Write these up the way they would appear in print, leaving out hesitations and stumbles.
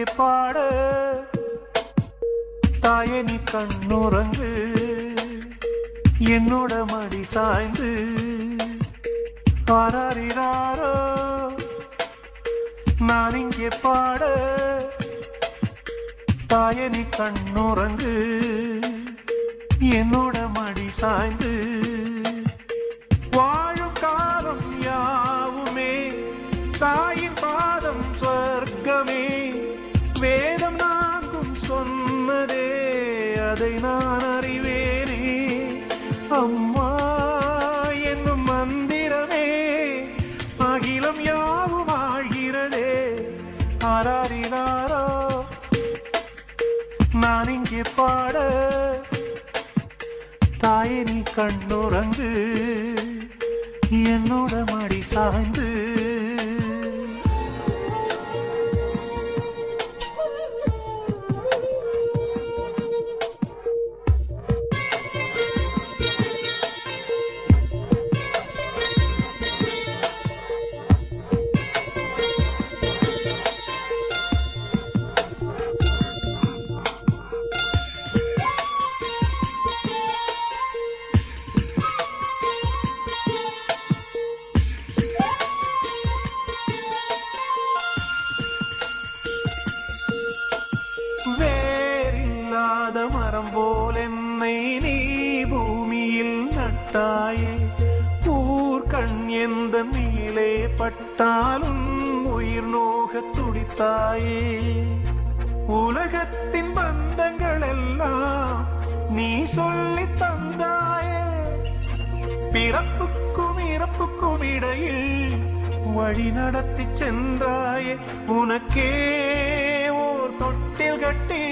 இங்கே பாட தாயே நீ கண்ணுறங்கு என்னோட மடி சாய்ந்து ஆராரிராரோ நான் இங்கே பாட தாயே நீ கண்ணுறங்கு என்னோட மடி சாய்ந்து வாழும் காலம் யாவுமே தாயின் பாதம் சொர்க்கமே வேதம் நான்கும் சொன்னதே அதை நான் அறிவேனே அம்மா என்னும் மந்திரமே அகிலம் யாவும் ஆழ்கிறதே ஆராரிராரோ நான் இங்கே பாட தாயே நீ கண்ணுறங்கு என்னோட மடி சாய்ந்து மரம் போல் என்னை நீ பூமியில் நட்டாயே ஊர்கண் எந்த மேலே பட்டாலும் உயிர் நோக துடித்தாயே உலகத்தின் பந்தங்கள் எல்லாம் நீ சொல்லி தந்தாயே பிறப்புக்கும் இறப்புக்கும் இடையில் வழி நடத்தி சென்றாயே உனக்கே ஓர் தொட்டில் கட்டி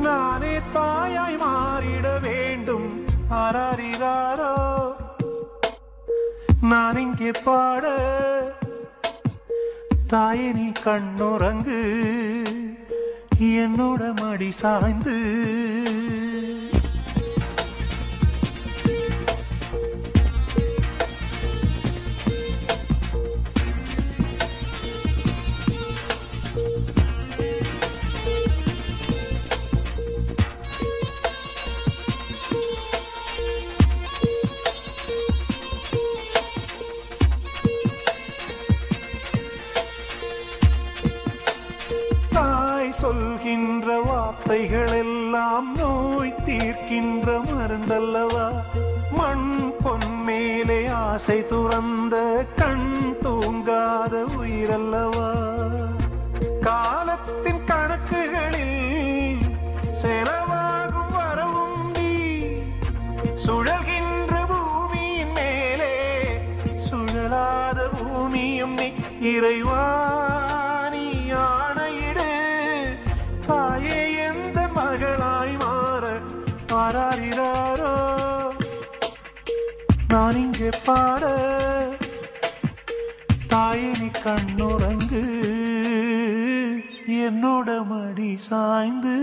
நானே தாயாய் மாறிட வேண்டும் ஆராரிராரோ நான் இங்கே பாட தாயே நீ கண்ணுறங்கு என்னோட மடி சாய்ந்து சொல்கின்ற வார்த்தைகள் எல்லாம் நோய் தீர்க்கின்ற மருந்தல்லவா மண் பொன் மேலே ஆசை துறந்த கண் தூங்காத உயிரல்லவா காலத்தின் கணக்குகளில் செலவாகும் வரவும் நீ சுழல்கின்ற பூமியின் மேலே சுழலாத பூமியும் நீ இறைவா தாயே எந்த மகளாய் மாற ஆராரிராரோ நான் இங்கே பாட தாயே நீ கண்ணுறங்கு என்னோட மடி சாய்ந்து